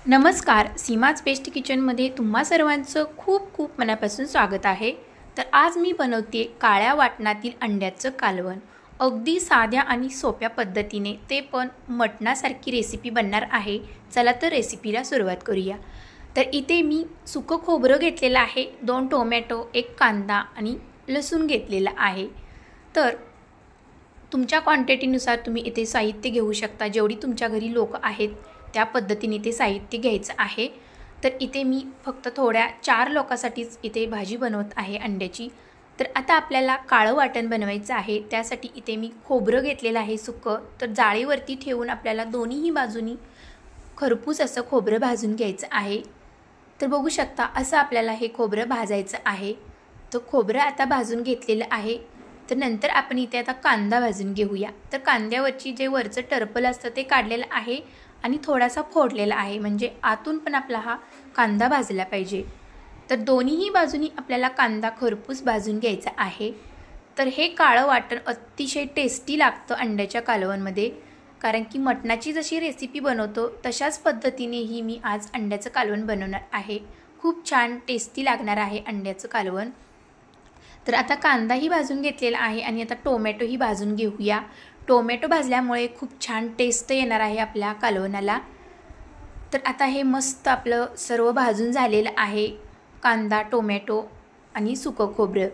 नमस्कार, सीमाज बेस्ट किचनमध्ये तुम्हा सर्वांचं खूप खूप मनापासून स्वागत आहे। तर आज मी बनवते काळ्या वाटणातील अंड्याचं कालवण। अगदी साध्या आणि सोप्या पद्धतीने, ते पण मटणासारखी रेसिपी बनणार आहे। चला तर रेसिपीला सुरुवात करूया। तर इथे मी सुकं खोबरं घेतलेलं आहे, 2 टोमॅटो, 1 कांदा आणि लसूण घेतलेला आहे। तर तुमच्या क्वांटिटीनुसार तुम्ही इथे साहित्य घेऊ शकता, जेवढी तुमच्या घरी लोक आहेत त्या पद्धतीने ते साहित्य घ्यायचं आहे। तर इथे मी फक्त थोड्या 4 लोकांसाठीच इथे भाजी बनवत आहे अंड्याची। तर आता आपल्याला काळं वाटण बनवायचं आहे। त्यासाठी इथे मी खोबरं घेतलेलं आहे सुकं। तर जाळीवरती ठेवून आपल्याला दोन्हीही बाजूनी खरपूस असं खोबरं भाजून घ्यायचं आहे। तर बघू शकता असं आपल्याला हे खोबरं भाजायचं आहे। तर खोबरं आता भाजून घेतलेलं आहे। तर नंतर आपण इथे आता कांदा भाजून घेऊया। तर कांद्यावरची जे वरचं टरपल असतं ते काढलेलं आहे आणि थोडासा फोडलेला आहे, म्हणजे आतून पण आपला हा कांदा भाजला पाहिजे। तर दोन्हीही बाजूनी आपल्याला कांदा खरपूस भाजून घ्यायचा आहे। तर हे काळं वाटण अतिशय टेस्टी लागतं अंड्याच्या कालवणमध्ये, कारण की मटणाची जशी रेसिपी बनवतो तशाच पद्धतीने ही मी आज अंड्याचं कालवण बनवणार आहे। खूप छान टेस्टी लागणार आहे अंड्याचं कालवण। तर आता कांदाही भाजून घेतलेला आहे आणि आता टोमॅटोही भाजून घेऊया। टोमॅटो भाजल्यामुळे खूप छान टेस्ट येणार आहे आपल्या कालवणाला। तर आता हे मस्त आपलं सर्व भाजून झालेलं आहे, कांदा, टोमॅटो आणि सुकं खोबरं।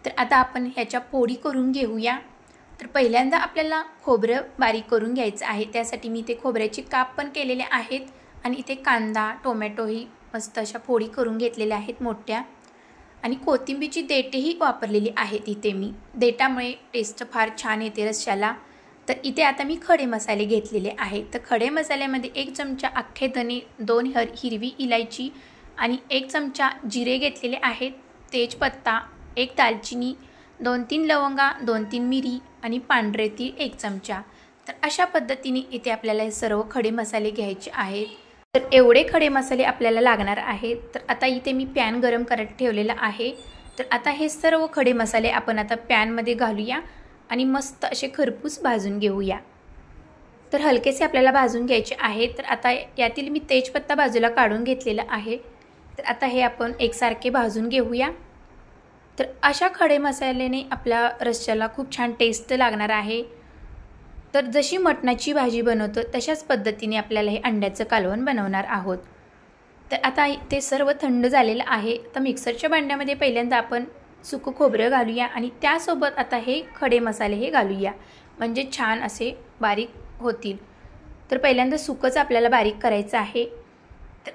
तर आता आपण ह्याच्या फोडी करून घेऊया। तर पहिल्यांदा आपल्याला खोबरं बारीक करून घ्यायचं आहे। त्यासाठी मी इथे खोबऱ्याचे काप पण केलेले आहेत आणि इथे कांदा, टोमॅटोही मस्त अशा फोडी करून घेतलेल्या आहेत मोठ्या, आणि कोथिंबीरची देठेही वापरलेली आहेत इथे मी। देठामुळे टेस्ट फार छान येते रश्श्याला। तर इथे आता मी खडे मसाले घेतलेले आहेत। तर खडे मसाल्यामध्ये 1 चमचा अख्खे धने, 2 हिरवी इलायची आणि 1 चमचा जिरे घेतलेले आहेत, तेजपत्ता, 1 दालचिनी, 2-3 लवंगा, 2-3 मिरी आणि पांढरे तीळ 1 चमचा। तर अशा पद्धतीने इथे आपल्याला हे सर्व खडे मसाले घ्यायचे आहेत। तर एवढे खडे मसाले आपल्याला लागणार आहेत। तर आता इथे मी पॅन गरम करायला ठेवलेला आहे। तर आता हे सर्व खडे मसाले आपण आता पॅनमध्ये घालूया आणि मस्त असे खरपूस भाजून घेऊया। तर हलकेसे आपल्याला भाजून घ्यायचे आहे। तर आता यातील मी तेजपत्ता बाजूला काढून घेतलेला आहे। तर आता हे आपण एकसारखे भाजून घेऊया। तर अशा खडे मसाल्याने आपल्या रश्श्याला खूप छान टेस्ट लागणार आहे। तर जशी मटणाची भाजी बनवतो तशाच पद्धतीने आपल्याला हे अंड्याचं कालवण बनवणार आहोत। तर आता ते सर्व थंड झालेलं आहे। तर मिक्सरच्या भांड्यामध्ये पहिल्यांदा आपण सुकं खोबरं घालूया आणि त्यासोबत आता हे खडे मसाले हे घालूया, म्हणजे छान असे बारीक होतील। तर पहिल्यांदा सुकंच आपल्याला बारीक करायचं आहे। तर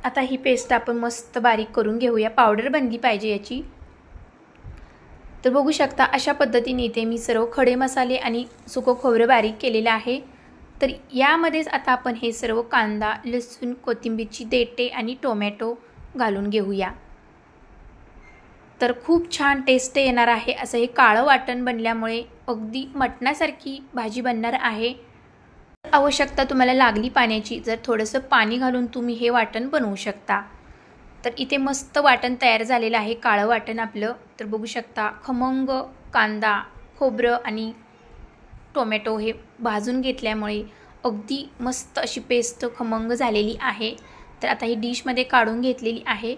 आता ही पेस्ट आपण मस्त बारीक करून घेऊया, पावडर बनली पाहिजे याची। तर बघू शकता अशा पद्धतीने इथे मी सर्व खडे मसाले आणि सुकं खोबरं बारीक केलेलं आहे। तर यामध्येच आता आपण हे सर्व कांदा, लसूण, कोथिंबीरची देठे आणि टोमॅटो घालून घेऊया। तर खूप छान टेस्ट येणार आहे असं हे काळं वाटण बनल्यामुळे, अगदी मटणासारखी भाजी बनणार आहे। आवश्यकता तुम्हाला लागली पाण्याची, जर थोडंसं पाणी घालून तुम्ही हे वाटण बनवू शकता। तर इथे मस्त वाटण तयार झालेलं आहे, काळं वाटण आपलं। तर बघू शकता खमंग कांदा, खोबरं आणि टोमॅटो हे भाजून घेतल्यामुळे अगदी मस्त अशी पेस्ट खमंग झालेली आहे। तर आता ही डिशमध्ये काढून घेतलेली आहे।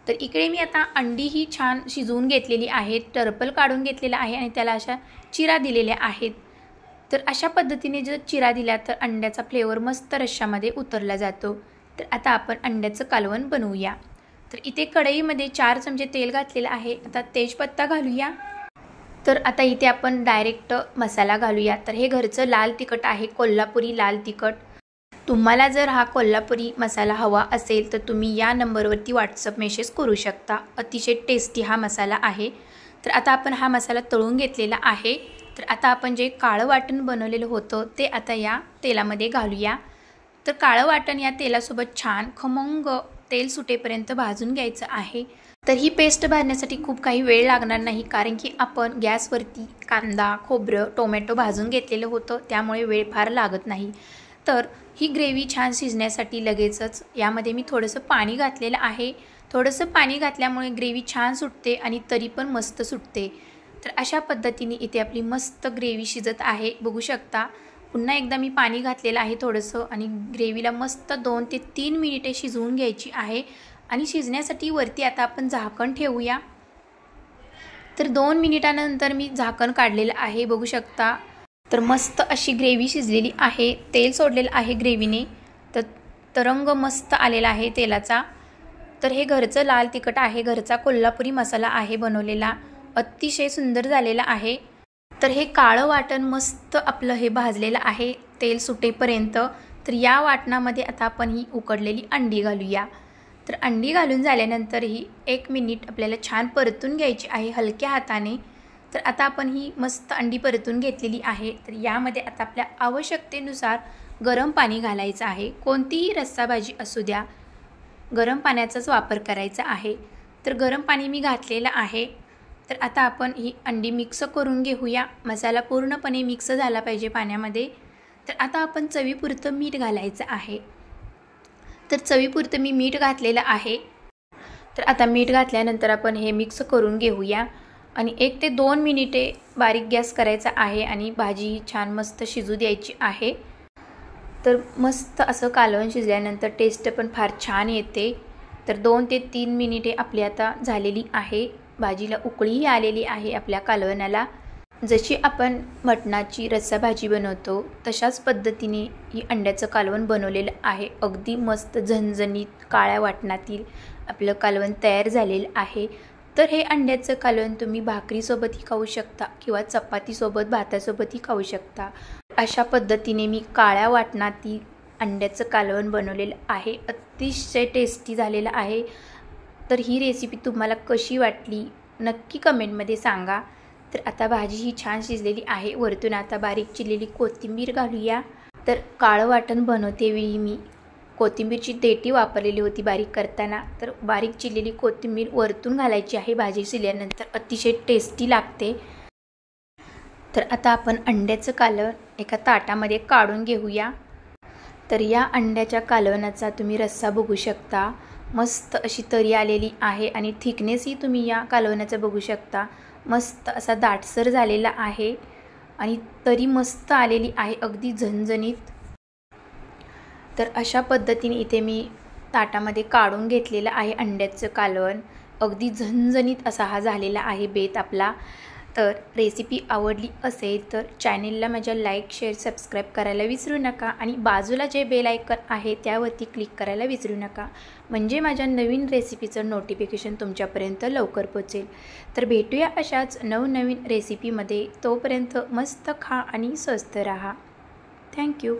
तर इकडे मी आता अंडी ही छान शिजवून घेतलेली आहेत, टरपल काढून घेतलेला आहे आणि त्याला अशा चिरा दिलेल्या आहेत। तर अशा पद्धतीने जर चिरा दिला तर अंड्याचा फ्लेवर मस्त रश्श्यामध्ये उतरला जातो। तर आता आपण अंड्याचं कालवण बनवूया। तर इथे कढईमध्ये 4 चमचे तेल घातलेलं आहे। आता तेजपत्ता घालूया। तर आता इथे आपण डायरेक्ट मसाला घालूया। तर हे घरचं लाल तिखट आहे, कोल्हापुरी लाल तिखट। तुम्हाला जर हा कोल्हापुरी मसाला हवा असेल तर तुम्ही या नंबरवरती व्हॉट्सअप मेसेज करू शकता। अतिशय टेस्टी हा मसाला आहे। तर आता आपण हा मसाला तळून घेतलेला आहे। तर आता आपण जे काळं वाटण बनवलेलं होतं ते आता या तेलामध्ये घालूया। तर काळं वाटण या तेलासोबत छान खमंग तेल सुटेपर्यंत भाजून घ्यायचं आहे। तर ही पेस्ट भाजण्यासाठी खूप काही वेळ लागणार नाही, कारण की आपण गॅसवरती कांदा, खोबरं, टोमॅटो भाजून घेतलेलं होतं, त्यामुळे वेळ फार लागत नाही। तर ही ग्रेव्ही छान शिजण्यासाठी लगेचच यामध्ये मी थोडंसं पाणी घातलेलं आहे। थोडंसं पाणी घातल्यामुळे ग्रेव्ही छान सुटते आणि तरी पण मस्त सुटते। तर अशा पद्धतीने इथे आपली मस्त ग्रेव्ही शिजत आहे, बघू शकता। पुन्हा एकदा मी पाणी घातलेलं आहे थोडंसं आणि ग्रेव्हीला मस्त 2 ते 3 मिनिटे शिजवून घ्यायची आहे। आणि शिजण्यासाठी वरती आता आपण झाकण ठेवूया। तर 2 मिनिटानंतर मी झाकण काढलेलं आहे, बघू शकता। तर मस्त अशी ग्रेव्ही शिजलेली आहे, तेल सोडलेलं आहे ग्रेव्हीने, तर रंग मस्त आलेला आहे तेलाचा। तर हे घरचं लाल तिखट आहे, घरचा कोल्हापुरी मसाला आहे बनवलेला, अतिशय सुंदर झालेला आहे। तर हे काळं वाटण मस्त आपलं हे भाजलेलं आहे तेल सुटेपर्यंत। तर या वाटणामध्ये आता आपण ही उकडलेली अंडी घालूया। तर अंडी घालून झाल्यानंतर ही 1 मिनिट आपल्याला छान परतून घ्यायची आहे हलक्या हाताने। तर आता आपण ही मस्त अंडी परतून घेतलेली आहे। तर यामध्ये आता आपल्या आवश्यकतेनुसार गरम पाणी घालायचं आहे, कोणतीही रस्सा भाजी असू द्या गरम पाण्याचाच वापर करायचा आहे। तर गरम पाणी मी घातलेलं आहे। तर आता आपण ही अंडी मिक्स करून घेऊया, मसाला पूर्णपणे मिक्स झाला पाहिजे पाण्यामध्ये। तर आता आपण चवीपुरतं मीठ घालायचं आहे। तर चवीपुरतं मी मीठ घातलेलं आहे। तर आता मीठ घातल्यानंतर आपण हे मिक्स करून घेऊया आणि 1 ते 2 मिनिटे बारीक गॅस करायचा आहे आणि भाजी छान मस्त शिजू द्यायची आहे। तर मस्त असं कालवण शिजल्यानंतर टेस्ट पण फार छान येते। तर 2 ते 3 मिनिटे आपली आता झालेली आहे, भाजीला उकळीही आलेली आहे आपल्या कालवणाला। जशी आपण मटणाची रस्सा भाजी बनवतो तशाच पद्धतीने ही अंड्याचं कालवण बनवलेलं आहे। अगदी मस्त झणझणीत काळ्या वाटणातील आपलं कालवण तयार झालेलं आहे। तर हे अंड्याचं कालवण तुम्ही भाकरीसोबतही खाऊ शकता किंवा चपातीसोबत भातासोबतही खाऊ शकता। अशा पद्धतीने मी काळ्या वाटणातील अंड्याचं कालवण बनवलेलं आहे, अतिशय टेस्टी झालेलं आहे। तर ही रेसिपी तुम्हाला कशी वाटली नक्की कमेंटमध्ये सांगा। तर आता भाजी ही छान शिजलेली आहे, वरतून आता बारीक चिरलेली कोथिंबीर घालूया। तर काळं वाटण बनवते वेळी मी कोथिंबीरची देठी वापरलेली होती बारीक करताना। तर बारीक चिरलेली कोथिंबीर वरतून घालायची आहे, भाजी शिजल्यानंतर अतिशय टेस्टी लागते। तर आता आपण अंड्याचं कालवण एका ताटामध्ये काढून घेऊया। तर या अंड्याच्या कालवणाचा तुम्ही रस्सा बघू शकता, मस्त अशी तरी आलेली आहे आणि थिकनेसही तुम्ही या कालवणाचा बघू शकता, मस्त असा दाटसर झालेला आहे आणि तरी मस्त आलेली आहे, अगदी झणझणीत। तर अशा पद्धतीने इथे मी ताटामध्ये काढून घेतलेलं आहे अंड्याचं कालवण, अगदी झणझणीत असा हा झालेला आहे बेत आपला। तर रेसिपी आवडली असेल तर चॅनेलला माझ्या लाईक शेअर सबस्क्राईब करायला विसरू नका आणि बाजूला जे बेल आयकॉन आहे त्यावरती क्लिक करायला विसरू नका, म्हणजे माझ्या नवीन रेसिपीचं नोटिफिकेशन तुमच्यापर्यंत लवकर पोहोचेल। तर भेटूया अशाच नवनवीन रेसिपीमध्ये, तोपर्यंत मस्त खा आणि स्वस्थ राहा। थँक्यू।